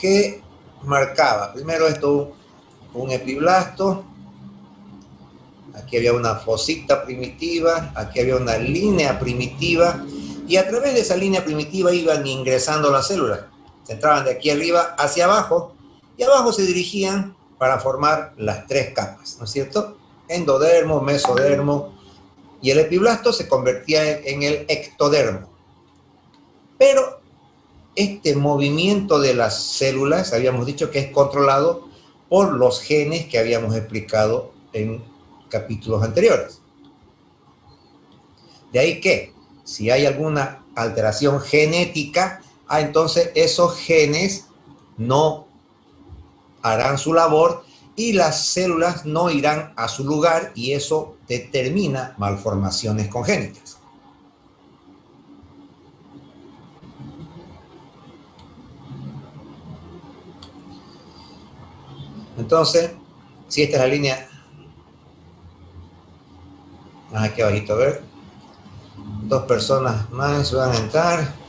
que marcaba, primero esto, un epiblasto, aquí había una fosita primitiva, aquí había una línea primitiva, y a través de esa línea primitiva iban ingresando las células. Se entraban de aquí arriba hacia abajo, y abajo se dirigían para formar las tres capas, ¿no es cierto? Endodermo, mesodermo, y el epiblasto se convertía en el ectodermo. Pero este movimiento de las células, habíamos dicho que es controlado por los genes que habíamos explicado en capítulos anteriores. De ahí que, si hay alguna alteración genética, entonces esos genes no harán su labor y las células no irán a su lugar, y eso determina malformaciones congénitas. Entonces, si esta es la línea, aquí abajito, a ver, dos personas más van a entrar.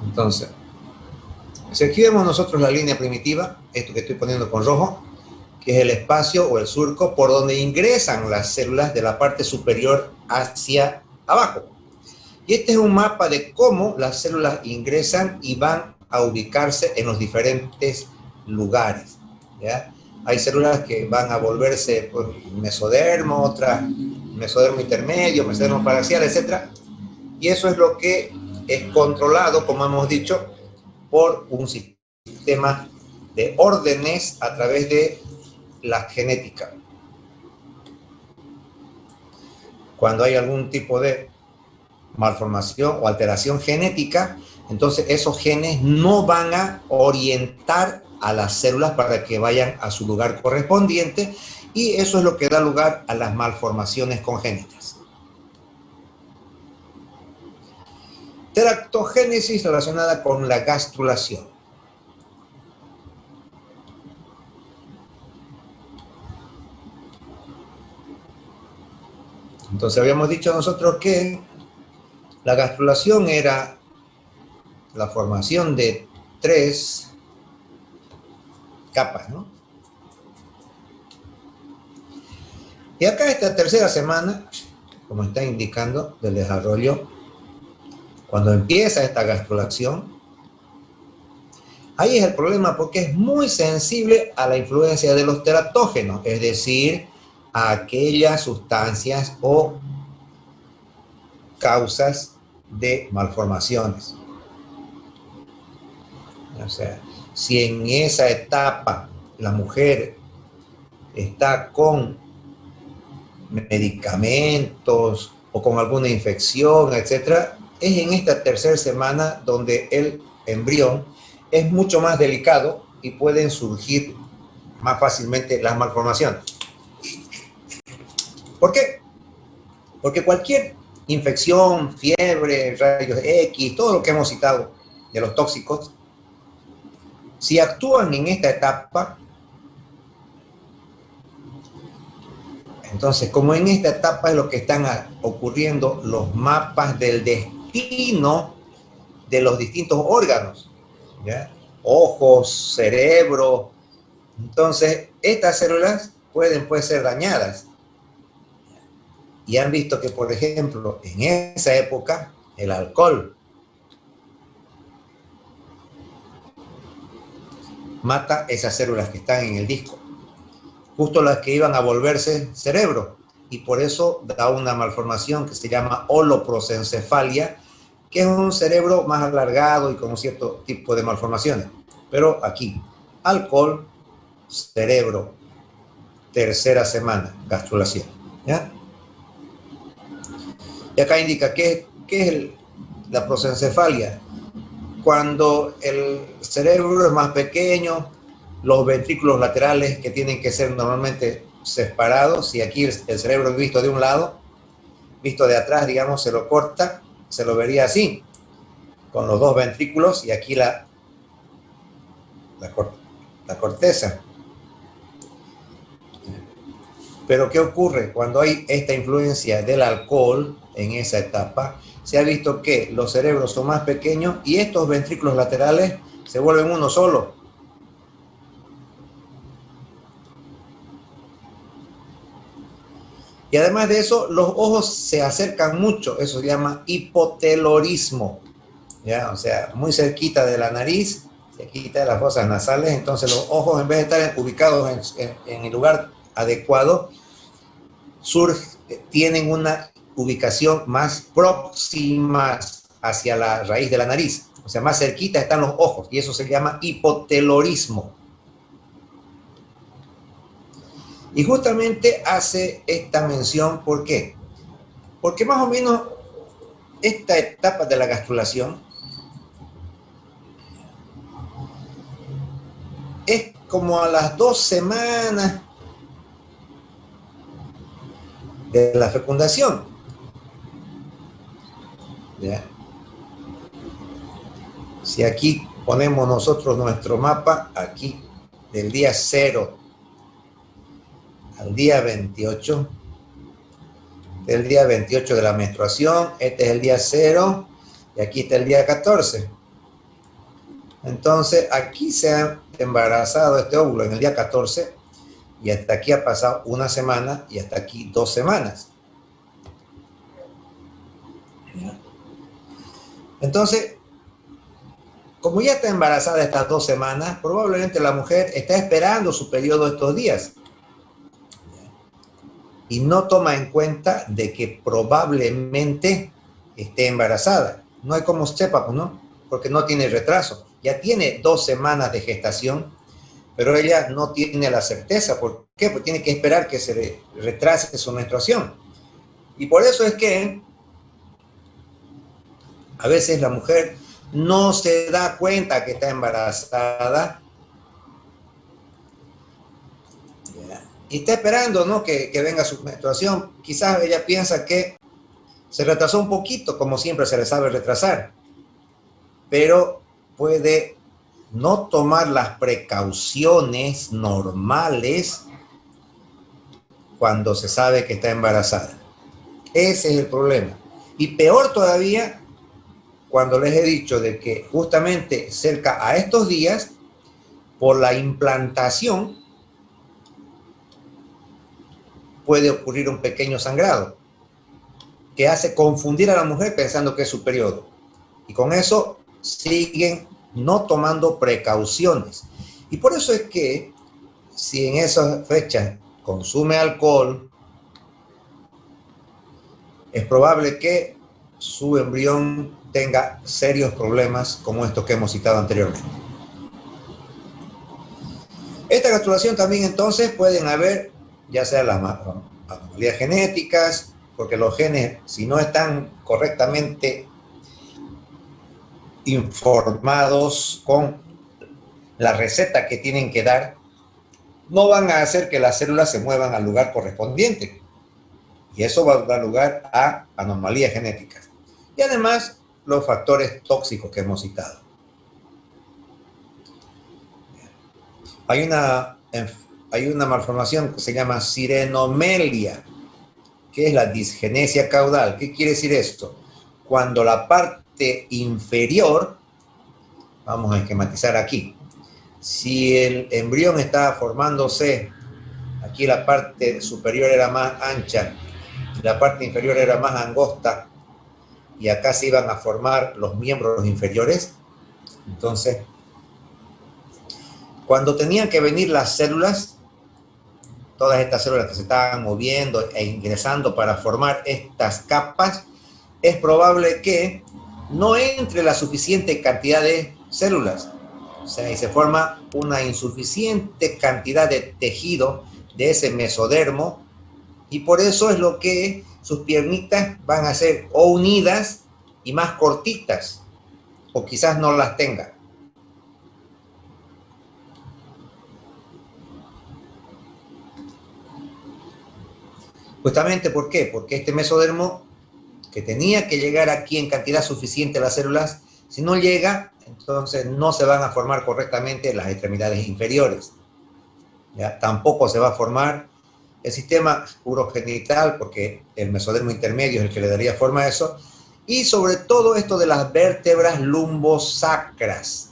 Entonces, si aquí vemos nosotros la línea primitiva, esto que estoy poniendo con rojo, que es el espacio o el surco por donde ingresan las células de la parte superior hacia abajo. Y este es un mapa de cómo las células ingresan y van a ubicarse en los diferentes lugares, ¿ya? Hay células que van a volverse pues, mesodermo, otras mesodermo intermedio, mesodermo paraxial, etc. Y eso es lo que es controlado, como hemos dicho, por un sistema de órdenes a través de la genética. Cuando hay algún tipo de malformación o alteración genética, entonces esos genes no van a orientar a las células para que vayan a su lugar correspondiente, y eso es lo que da lugar a las malformaciones congénitas. Teratogenesis relacionada con la gastrulación. Entonces habíamos dicho nosotros que la gastrulación era la formación de tres capas, ¿no? Y acá esta tercera semana, como está indicando, del desarrollo, cuando empieza esta gastrulación, ahí es el problema porque es muy sensible a la influencia de los teratógenos, es decir, a aquellas sustancias o causas de malformaciones. O sea, si en esa etapa la mujer está con medicamentos o con alguna infección, etcétera, es en esta tercera semana donde el embrión es mucho más delicado y pueden surgir más fácilmente las malformaciones. ¿Por qué? Porque cualquier infección, fiebre, rayos X, todo lo que hemos citado de los tóxicos, si actúan en esta etapa, entonces, como en esta etapa es lo que están ocurriendo los mapas del destino de los distintos órganos, ¿ya? Ojos, cerebro. Entonces, estas células pueden ser dañadas. Y han visto que, por ejemplo, en esa época, el alcohol mata esas células que están en el disco, justo las que iban a volverse cerebro, y por eso da una malformación que se llama holoprosencefalia, que es un cerebro más alargado y con un cierto tipo de malformaciones. Pero aquí, alcohol, cerebro, tercera semana, gastrulación, ¿ya? Y acá indica qué es la prosencefalia. Cuando el cerebro es más pequeño, los ventrículos laterales, que tienen que ser normalmente separados, y aquí el cerebro es visto de un lado, visto de atrás, digamos, se lo corta, se lo vería así, con los dos ventrículos, y aquí la corteza. Pero ¿qué ocurre? Cuando hay esta influencia del alcohol en esa etapa, se ha visto que los cerebros son más pequeños y estos ventrículos laterales se vuelven uno solo. Y además de eso, los ojos se acercan mucho, eso se llama hipotelorismo, ¿ya? O sea, muy cerquita de la nariz, cerquita de las fosas nasales, entonces los ojos, en vez de estar ubicados en el lugar adecuado, tienen una ubicación más próxima hacia la raíz de la nariz, o sea, más cerquita están los ojos, y eso se llama hipotelorismo. Y justamente hace esta mención, ¿por qué? Porque más o menos esta etapa de la gastrulación es como a las 2 semanas de la fecundación. ¿Ya? Si aquí ponemos nosotros nuestro mapa, aquí del día 0 al día 28, del día 28 de la menstruación, este es el día 0 y aquí está el día 14. Entonces aquí se ha embarazado este óvulo en el día 14 y hasta aquí ha pasado 1 semana y hasta aquí 2 semanas. Entonces, como ya está embarazada estas 2 semanas, probablemente la mujer está esperando su periodo estos días y no toma en cuenta de que probablemente esté embarazada. No hay como sepa, ¿no? Porque no tiene retraso. Ya tiene 2 semanas de gestación, pero ella no tiene la certeza. ¿Por qué? Porque tiene que esperar que se retrase su menstruación. Y por eso es que a veces la mujer no se da cuenta que está embarazada y está esperando, ¿no?, que venga su menstruación. Quizás ella piensa que se retrasó un poquito, como siempre se le sabe retrasar, pero puede no tomar las precauciones normales cuando se sabe que está embarazada. Ese es el problema. Y peor todavía, cuando les he dicho de que justamente cerca a estos días, por la implantación, puede ocurrir un pequeño sangrado que hace confundir a la mujer pensando que es su periodo. Y con eso siguen no tomando precauciones. Y por eso es que si en esas fechas consume alcohol, es probable que su embrión tenga serios problemas como estos que hemos citado anteriormente. Esta gastrulación también entonces pueden haber, ya sea las anomalías genéticas, porque los genes, si no están correctamente informados con la receta que tienen que dar, no van a hacer que las células se muevan al lugar correspondiente. Y eso va a dar lugar a anomalías genéticas. Y además, los factores tóxicos que hemos citado. Hay una malformación que se llama sirenomelia, que es la disgenesia caudal. ¿Qué quiere decir esto? Cuando la parte inferior, vamos a esquematizar aquí, si el embrión estaba formándose, aquí la parte superior era más ancha, la parte inferior era más angosta, y acá se iban a formar los miembros inferiores. Entonces, cuando tenían que venir las células, todas estas células que se estaban moviendo e ingresando para formar estas capas, es probable que no entre la suficiente cantidad de células. O sea, y se forma una insuficiente cantidad de tejido de ese mesodermo, y por eso es lo que sus piernitas van a ser o unidas y más cortitas, o quizás no las tenga. Justamente, ¿por qué? Porque este mesodermo, que tenía que llegar aquí en cantidad suficiente a las células, si no llega, entonces no se van a formar correctamente las extremidades inferiores. ¿Ya? Tampoco se va a formar el sistema urogenital, porque el mesodermo intermedio es el que le daría forma a eso, y sobre todo esto de las vértebras lumbosacras,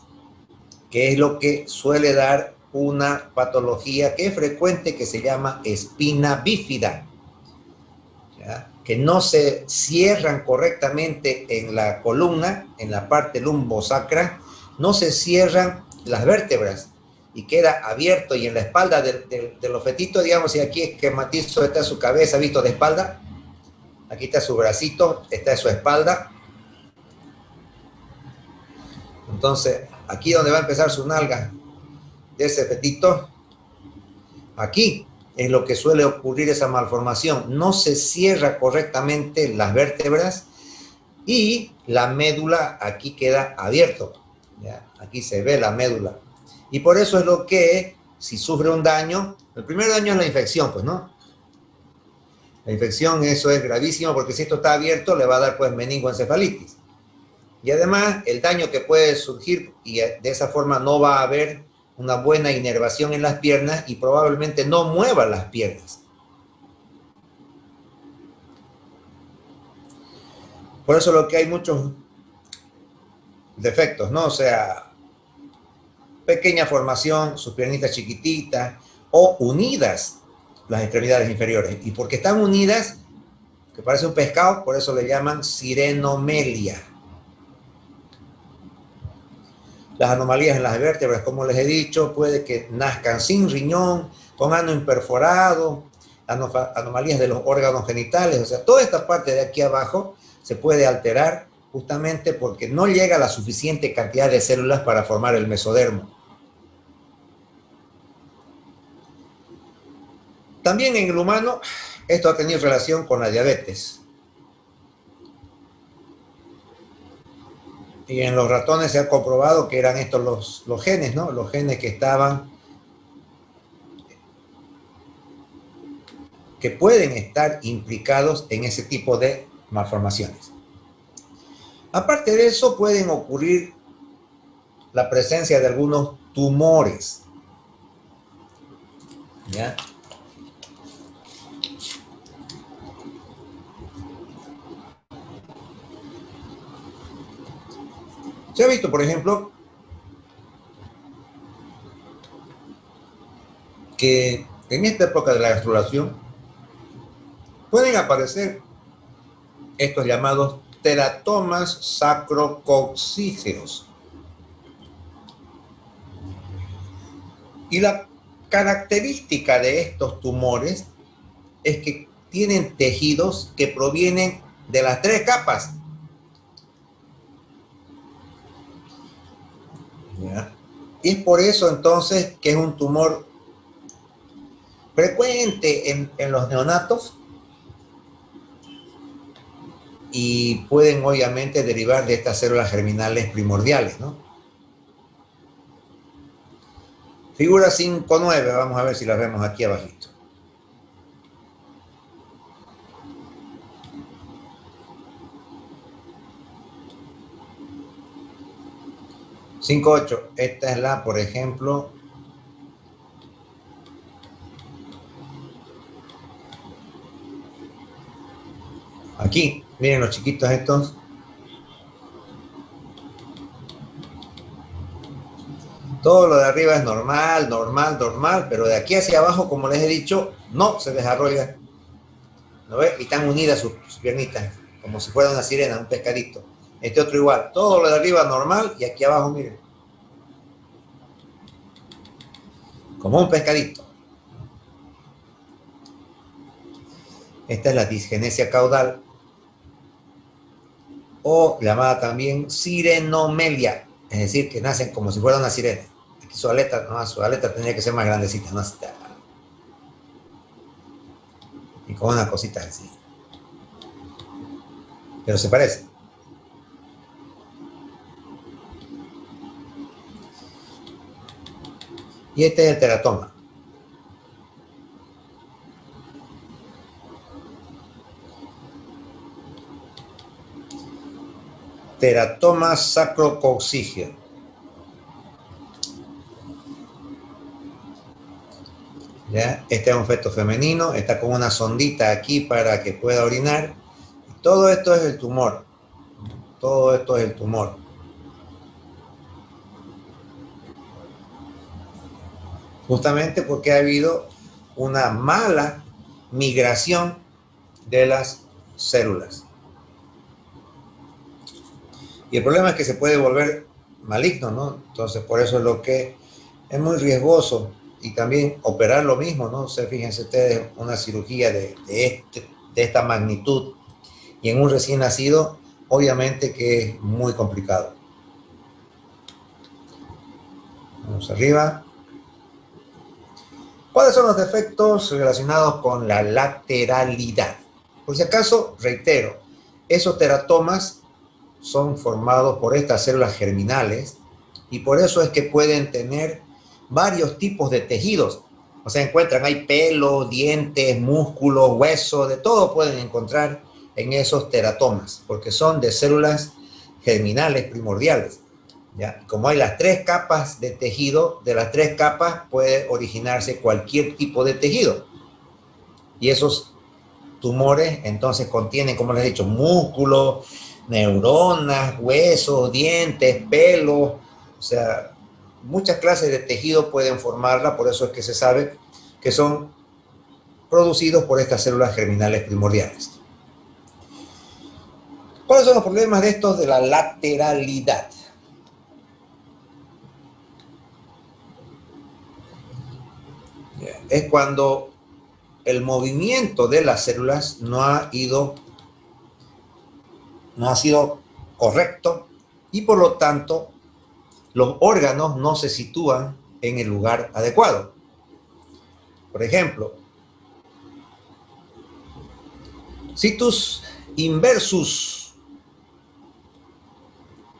que es lo que suele dar una patología que es frecuente, que se llama espina bífida, ¿ya? Que no se cierran correctamente en la columna, en la parte lumbosacra, no se cierran las vértebras y queda abierto, y en la espalda de los fetitos, digamos, y aquí esquematizo, está su cabeza visto de espalda, aquí está su bracito, está su espalda. Entonces, aquí donde va a empezar su nalga de ese fetito, aquí es lo que suele ocurrir esa malformación. No se cierra correctamente las vértebras y la médula aquí queda abierto, ¿ya? Aquí se ve la médula. Y por eso es lo que, si sufre un daño, el primer daño es la infección, pues, ¿no? La infección, eso es gravísimo, porque si esto está abierto, le va a dar, pues, meningoencefalitis. Y además, el daño que puede surgir, y de esa forma no va a haber una buena inervación en las piernas y probablemente no mueva las piernas. Por eso lo que hay muchos defectos, ¿no? O sea, pequeña formación, sus piernitas chiquititas o unidas las extremidades inferiores. Y porque están unidas, que parece un pescado, por eso le llaman sirenomelia. Las anomalías en las vértebras, como les he dicho, puede que nazcan sin riñón, con ano imperforado, anomalías de los órganos genitales, o sea, toda esta parte de aquí abajo se puede alterar justamente porque no llega la suficiente cantidad de células para formar el mesodermo. También en el humano, esto ha tenido relación con la diabetes. Y en los ratones se ha comprobado que eran estos los genes, ¿no? Los genes que estaban, que pueden estar implicados en ese tipo de malformaciones. Aparte de eso, pueden ocurrir la presencia de algunos tumores, ¿ya? Se ha visto, por ejemplo, que en esta época de la gastrulación pueden aparecer estos llamados teratomas sacrococcígeos. Y la característica de estos tumores es que tienen tejidos que provienen de las 3 capas. ¿Ya? Y es por eso entonces que es un tumor frecuente en los neonatos y pueden obviamente derivar de estas células germinales primordiales, ¿no? Figura 5.9, vamos a ver si la vemos aquí abajito. Cinco 8, esta es la, por ejemplo, aquí, miren los chiquitos estos. Todo lo de arriba es normal, normal, normal, pero de aquí hacia abajo, como les he dicho, no se desarrolla. ¿No ves? Y están unidas sus piernitas, como si fuera una sirena, un pescadito. Este otro igual, todo lo de arriba normal y aquí abajo, miren, como un pescadito. Esta es la disgenesia caudal, o llamada también sirenomelia, es decir, que nacen como si fuera una sirena. Aquí su aleta, no, su aleta tenía que ser más grandecita, ¿no? Y con una cosita así. Pero se parece. Y este es el teratoma. Teratoma sacrococcígeo. ¿Ya? Este es un feto femenino, está con una sondita aquí para que pueda orinar. Todo esto es el tumor. Todo esto es el tumor. Justamente porque ha habido una mala migración de las células. Y el problema es que se puede volver maligno, ¿no? Entonces, por eso es lo que es muy riesgoso. Y también operar lo mismo, ¿no? O sea, fíjense ustedes, una cirugía de esta magnitud y en un recién nacido, obviamente que es muy complicado. Vamos arriba. ¿Cuáles son los defectos relacionados con la lateralidad? Por si acaso, reitero, esos teratomas son formados por estas células germinales y por eso es que pueden tener varios tipos de tejidos. O sea, encuentran, hay pelo, dientes, músculos, huesos, de todo pueden encontrar en esos teratomas, porque son de células germinales primordiales. ¿Ya? Como hay las tres capas de tejido, de las tres capas puede originarse cualquier tipo de tejido. Y esos tumores entonces contienen, como les he dicho, músculos, neuronas, huesos, dientes, pelo, o sea, muchas clases de tejido pueden formarla, por eso es que se sabe que son producidos por estas células germinales primordiales. ¿Cuáles son los problemas de estos de la lateralidad? Es cuando el movimiento de las células no ha sido correcto y por lo tanto los órganos no se sitúan en el lugar adecuado. Por ejemplo, situs inversus,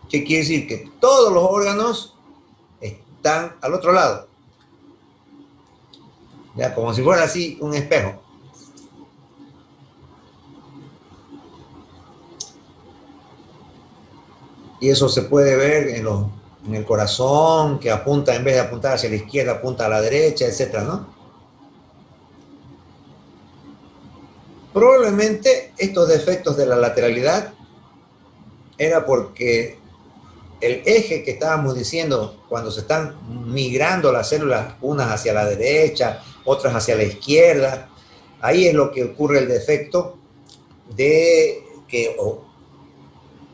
¿qué quiere decir? Que todos los órganos están al otro lado, ya como si fuera así un espejo. Y eso se puede ver en el corazón, que apunta, en vez de apuntar hacia la izquierda, apunta a la derecha, etcétera, ¿no? Probablemente estos defectos de la lateralidad era porque el eje que estábamos diciendo, cuando se están migrando las células, unas hacia la derecha, otras hacia la izquierda, ahí es lo que ocurre el defecto de que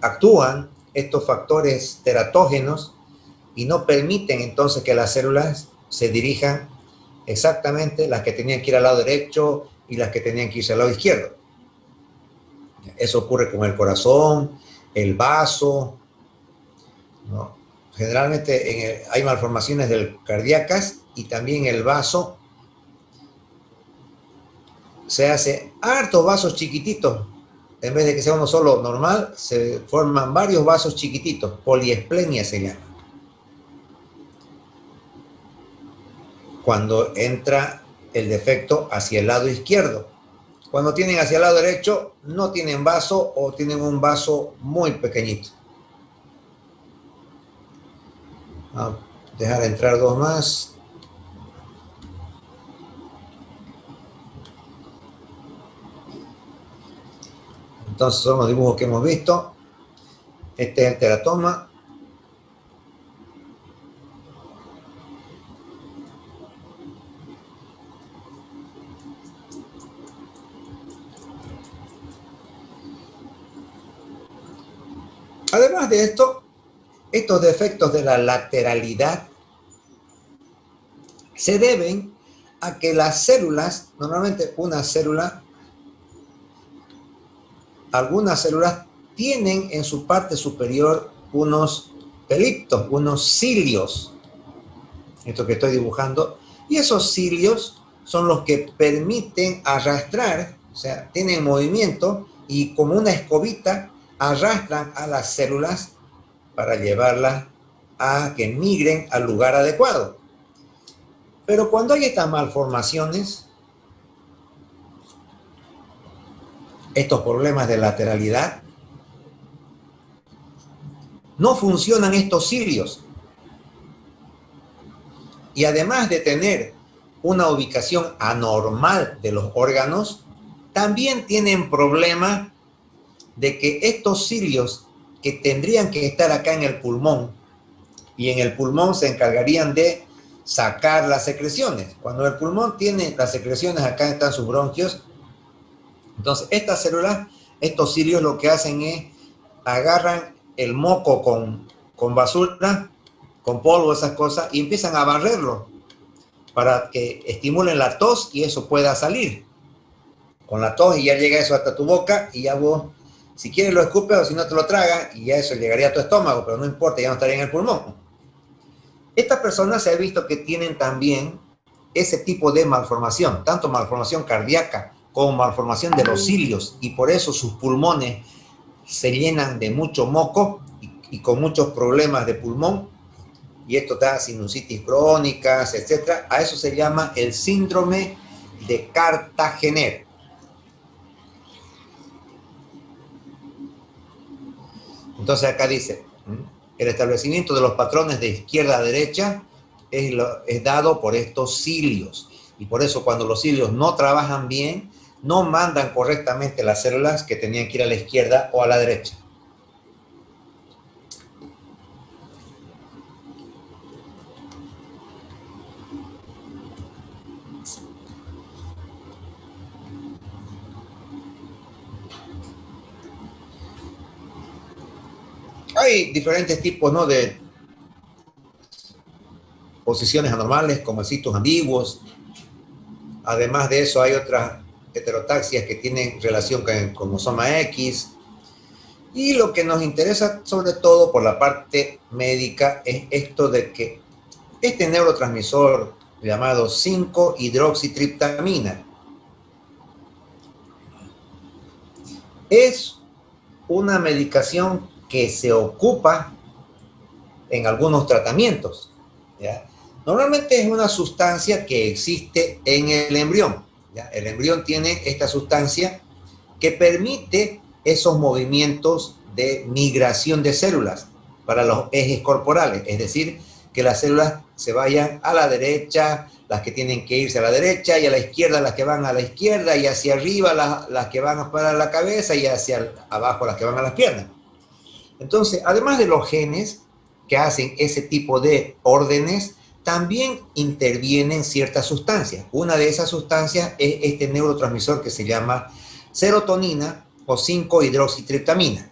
actúan estos factores teratógenos y no permiten entonces que las células se dirijan exactamente, las que tenían que ir al lado derecho y las que tenían que irse al lado izquierdo. Eso ocurre con el corazón, el vaso, ¿no? Generalmente hay malformaciones cardíacas y también el vaso se hace hartos vasos chiquititos. En vez de que sea uno solo normal, se forman varios vasos chiquititos. Poliesplenia se llama. Cuando entra el defecto hacia el lado izquierdo. Cuando tienen hacia el lado derecho, no tienen vaso o tienen un vaso muy pequeñito. Vamos a dejar entrar dos más. Entonces son los dibujos que hemos visto. Este es el teratoma. Además de esto, estos defectos de la lateralidad se deben a que las células, normalmente algunas células tienen en su parte superior unos peliptos, unos cilios, esto que estoy dibujando, y esos cilios son los que permiten arrastrar, o sea, tienen movimiento y como una escobita arrastran a las células para llevarlas a que migren al lugar adecuado. Pero cuando hay estas malformaciones, estos problemas de lateralidad, no funcionan estos cilios. Y además de tener una ubicación anormal de los órganos, también tienen problema de que estos cilios que tendrían que estar acá en el pulmón, y en el pulmón se encargarían de sacar las secreciones. Cuando el pulmón tiene las secreciones, acá están sus bronquios, entonces estas células, estos cilios lo que hacen es agarran el moco con basura, con polvo, esas cosas, y empiezan a barrerlo para que estimulen la tos y eso pueda salir. Con la tos y ya llega eso hasta tu boca y ya vos, si quieres lo escupes o si no te lo tragas y ya eso llegaría a tu estómago, pero no importa, ya no estaría en el pulmón. Estas personas se ha visto que tienen también ese tipo de malformación, tanto malformación cardíaca como malformación de los cilios, y por eso sus pulmones se llenan de mucho moco y con muchos problemas de pulmón, y esto da sinusitis crónicas, etc. A eso se llama el síndrome de Cartagener. Entonces acá dice, el establecimiento de los patrones de izquierda a derecha es dado por estos cilios, y por eso cuando los cilios no trabajan bien, no mandan correctamente las células que tenían que ir a la izquierda o a la derecha. Hay diferentes tipos, ¿no?, de posiciones anormales, como citos ambiguos. Además de eso, hay otras heterotaxias que tienen relación con el cromosoma X. Y lo que nos interesa, sobre todo por la parte médica, es esto de que este neurotransmisor llamado 5-hidroxitriptamina es una medicación que se ocupa en algunos tratamientos, ¿ya? Normalmente es una sustancia que existe en el embrión, ¿ya? El embrión tiene esta sustancia que permite esos movimientos de migración de células para los ejes corporales, es decir, que las células se vayan a la derecha, las que tienen que irse a la derecha, y a la izquierda las que van a la izquierda, y hacia arriba las que van para la cabeza, y hacia abajo las que van a las piernas. Entonces, además de los genes que hacen ese tipo de órdenes, también intervienen ciertas sustancias. Una de esas sustancias es este neurotransmisor que se llama serotonina o 5-hidroxitriptamina.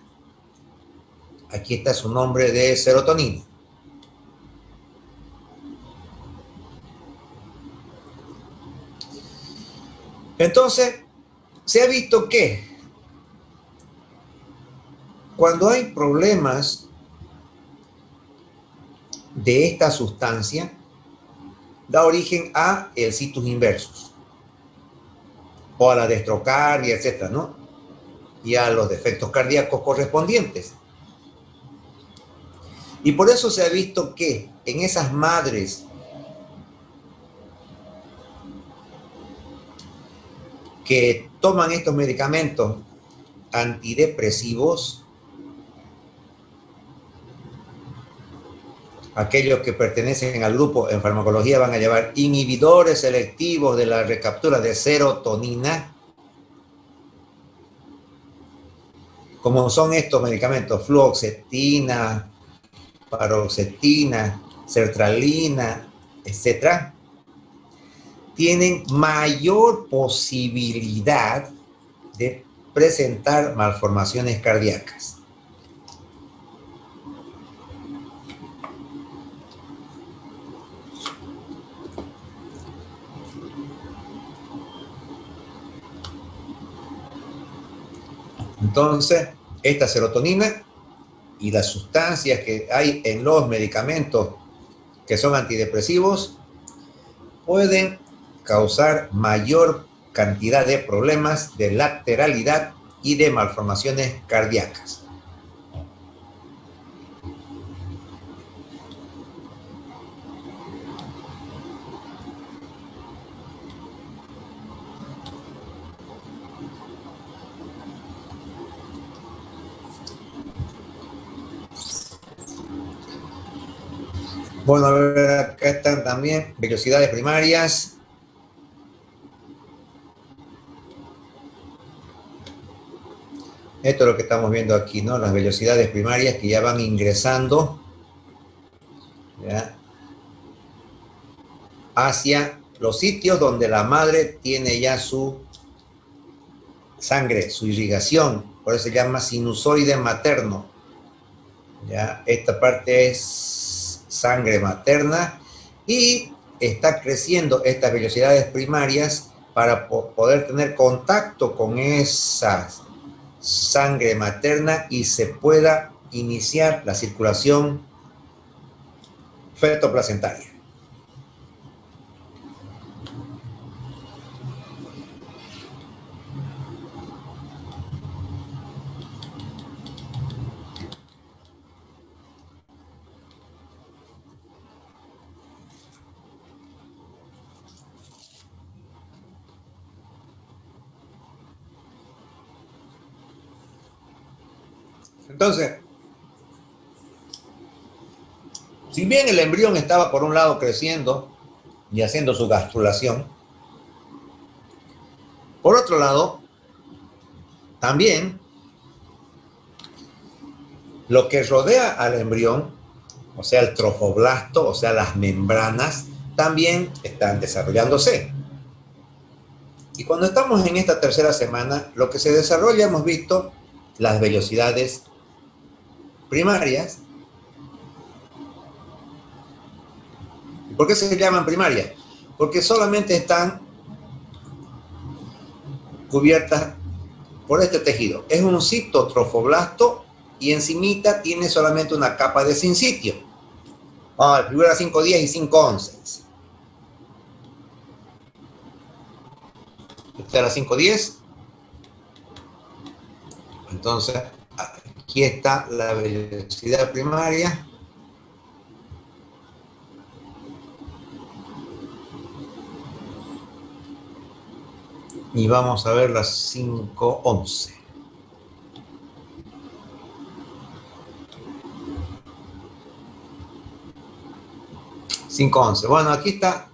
Aquí está su nombre de serotonina. Entonces, se ha visto que cuando hay problemas de esta sustancia, da origen a el situs inversus o a la destrocardia, etcétera, ¿no? Y a los defectos cardíacos correspondientes. Y por eso se ha visto que en esas madres que toman estos medicamentos antidepresivos, aquellos que pertenecen al grupo en farmacología van a llevar inhibidores selectivos de la recaptura de serotonina, como son estos medicamentos: fluoxetina, paroxetina, sertralina, etc., tienen mayor posibilidad de presentar malformaciones cardíacas. Entonces, esta serotonina y las sustancias que hay en los medicamentos que son antidepresivos pueden causar mayor cantidad de problemas de lateralidad y de malformaciones cardíacas. Bueno, a ver, acá están también vellosidades primarias. Esto es lo que estamos viendo aquí, ¿no? Las vellosidades primarias que ya van ingresando, ¿ya?, hacia los sitios donde la madre tiene ya su sangre, su irrigación. Por eso se llama sinusoide materno. ¿Ya? Esta parte es sangre materna y está creciendo estas vellosidades primarias para poder tener contacto con esa sangre materna y se pueda iniciar la circulación fetoplacentaria. Entonces, si bien el embrión estaba por un lado creciendo y haciendo su gastrulación, por otro lado, también lo que rodea al embrión, o sea, el trofoblasto, o sea, las membranas, también están desarrollándose. Y cuando estamos en esta tercera semana, lo que se desarrolla, hemos visto las vellosidades primarias. ¿Por qué se llaman primarias? Porque solamente están cubiertas por este tejido. Es un citotrofoblasto y encimita tiene solamente una capa de sincitio. Figura 510 y 511. Esta es la 510. Entonces, aquí está la vellosidad primaria. Y vamos a ver las 511. Bueno, aquí está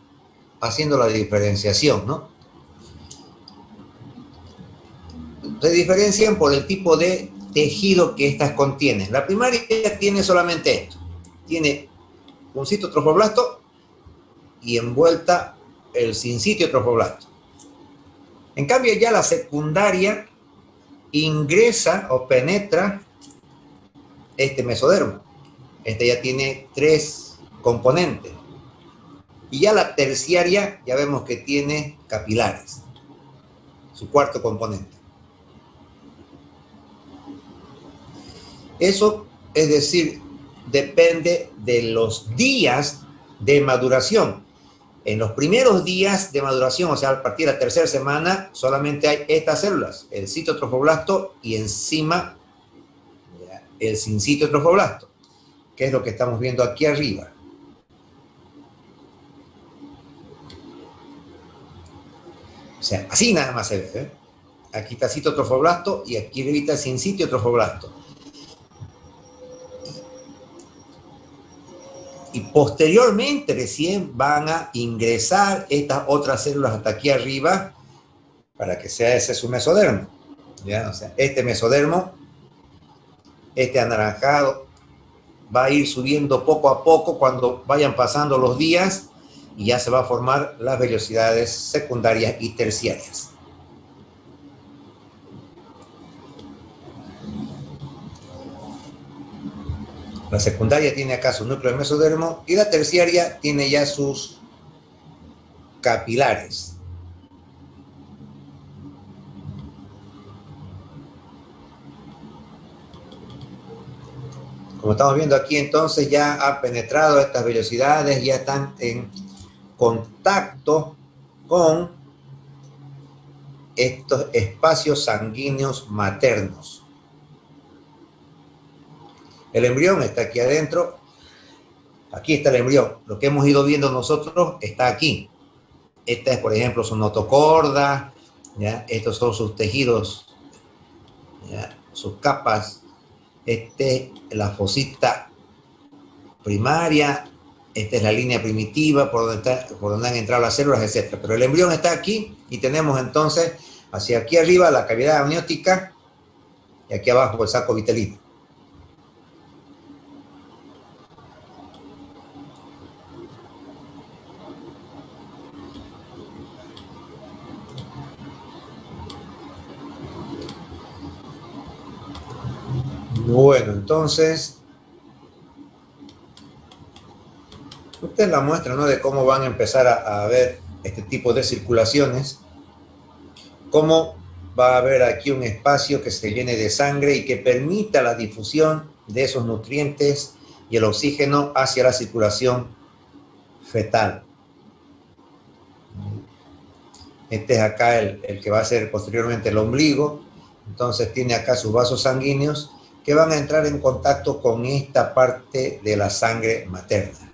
haciendo la diferenciación, ¿no? Se diferencian por el tipo de tejido que estas contienen. La primaria tiene solamente esto. Tiene un citotrofoblasto y envuelta el sincitio trofoblasto. En cambio, ya la secundaria ingresa o penetra este mesodermo. Este ya tiene 3 componentes. Y ya la terciaria, ya vemos que tiene capilares, su cuarto componente. Eso, es decir, depende de los días de maduración. En los primeros días de maduración, o sea, a partir de la tercera semana, solamente hay estas células, el citotrofoblasto y encima el sincitio trofoblasto, que es lo que estamos viendo aquí arriba. O sea, así nada más se ve, ¿eh? Aquí está citotrofoblasto y aquí arriba el sincitio trofoblasto. Y posteriormente recién van a ingresar estas otras células hasta aquí arriba para que sea ese su mesodermo. ¿Ya? O sea, este mesodermo, este anaranjado, va a ir subiendo poco a poco cuando vayan pasando los días y ya se va a formar las vellosidades secundarias y terciarias. La secundaria tiene acá su núcleo de mesodermo y la terciaria tiene ya sus capilares. Como estamos viendo aquí, entonces ya ha penetrado estas vellosidades, ya están en contacto con estos espacios sanguíneos maternos. El embrión está aquí adentro. Aquí está el embrión. Lo que hemos ido viendo nosotros está aquí. Esta es, por ejemplo, su notocorda, ¿ya? Estos son sus tejidos, ¿ya? Sus capas. Este es la fosita primaria. Esta es la línea primitiva por donde han entrado las células, etc. Pero el embrión está aquí y tenemos entonces hacia aquí arriba la cavidad amniótica y aquí abajo el saco vitelino. Bueno, entonces, esta es la muestra, ¿no?, de cómo van a empezar a ver este tipo de circulaciones, cómo va a haber aquí un espacio que se llene de sangre y que permita la difusión de esos nutrientes y el oxígeno hacia la circulación fetal. Este es acá el que va a ser posteriormente el ombligo. Entonces tiene acá sus vasos sanguíneos que van a entrar en contacto con esta parte de la sangre materna.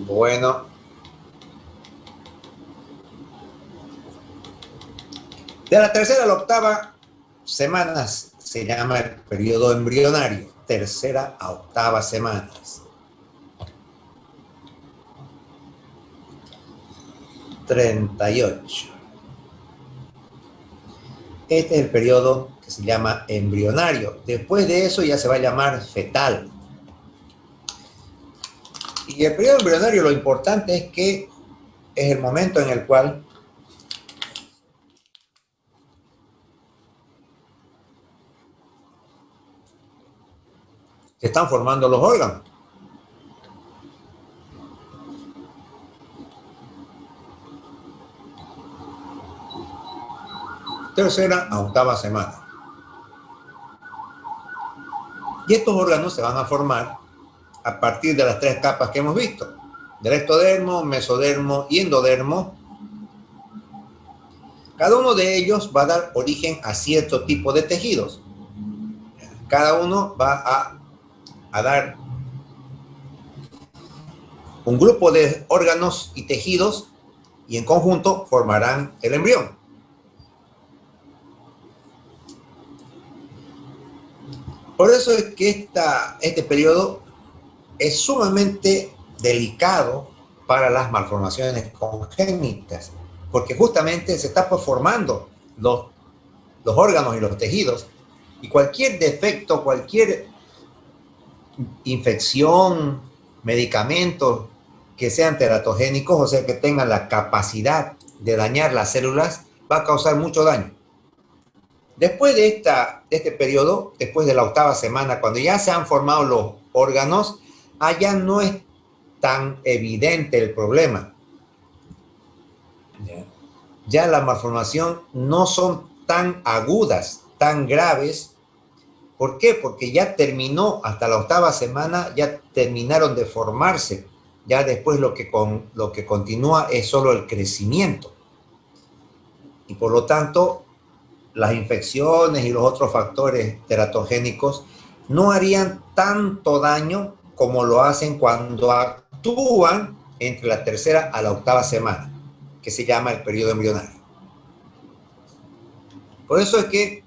Bueno, de la tercera a la octava semanas se llama el periodo embrionario. Tercera a octava semanas. 38. Este es el periodo que se llama embrionario. Después de eso ya se va a llamar fetal. Y el periodo embrionario, lo importante es que es el momento en el cual se están formando los órganos. Tercera a octava semana. Y estos órganos se van a formar a partir de las tres capas que hemos visto: del ectodermo, mesodermo y endodermo. Cada uno de ellos va a dar origen a cierto tipo de tejidos. Cada uno va a dar un grupo de órganos y tejidos y en conjunto formarán el embrión. Por eso es que este periodo es sumamente delicado para las malformaciones congénitas, porque justamente se está formando los órganos y los tejidos, y cualquier defecto, cualquier infección, medicamentos que sean teratogénicos, o sea, que tengan la capacidad de dañar las células, va a causar mucho daño. Después de este periodo, después de la octava semana, cuando ya se han formado los órganos, allá no es tan evidente el problema. Ya la malformación no son tan agudas, tan graves. ¿Por qué? Porque ya terminó, hasta la octava semana, ya terminaron de formarse. Ya después lo que continúa es solo el crecimiento. Y por lo tanto, las infecciones y los otros factores teratogénicos no harían tanto daño como lo hacen cuando actúan entre la tercera a la octava semana, que se llama el periodo embrionario. Por eso es que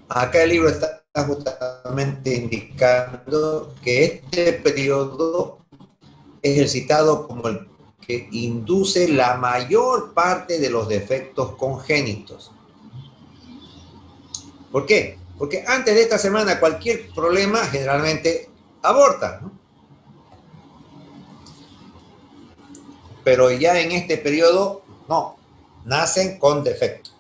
acá el libro está justamente indicando que este periodo es el citado como el que induce la mayor parte de los defectos congénitos. ¿Por qué? Porque antes de esta semana cualquier problema generalmente aborta, ¿no? Pero ya en este periodo, no, nacen con defecto.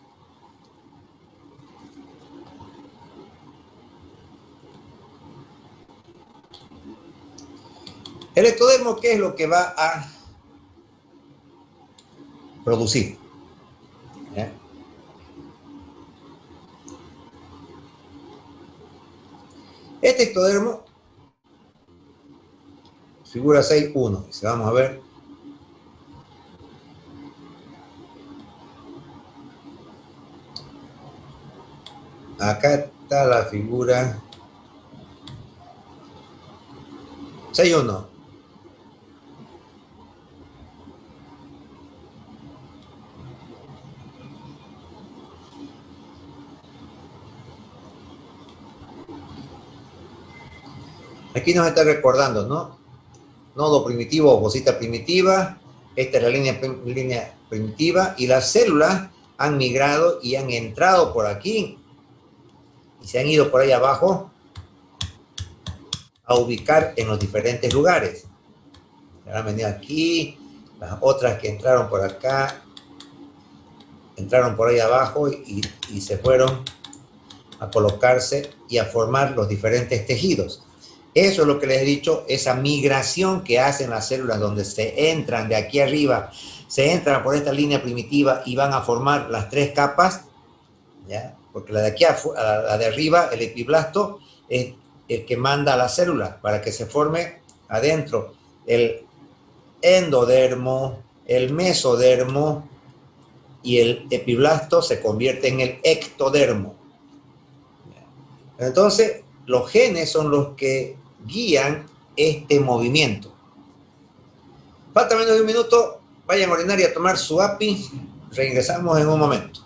El ectodermo, ¿qué es lo que va a producir? ¿Ya? Este ectodermo, figura 6.1, vamos a ver. Acá está la figura 6.1. Aquí nos está recordando, ¿no? Nodo primitivo o fosita primitiva. Esta es la línea primitiva y las células han migrado y han entrado por aquí y se han ido por ahí abajo a ubicar en los diferentes lugares. Han venido aquí, las otras que entraron por acá, entraron por ahí abajo y se fueron a colocarse y a formar los diferentes tejidos. Eso es lo que les he dicho, esa migración que hacen las células donde se entran de aquí arriba, se entran por esta línea primitiva y van a formar las tres capas, ¿ya? Porque la de aquí a la de arriba, el epiblasto, es el que manda a la célula para que se forme adentro el endodermo, el mesodermo y el epiblasto se convierte en el ectodermo. Entonces, los genes son los que guían este movimiento. Falta menos de un minuto, vayan a orinar y a tomar su API. Regresamos en un momento.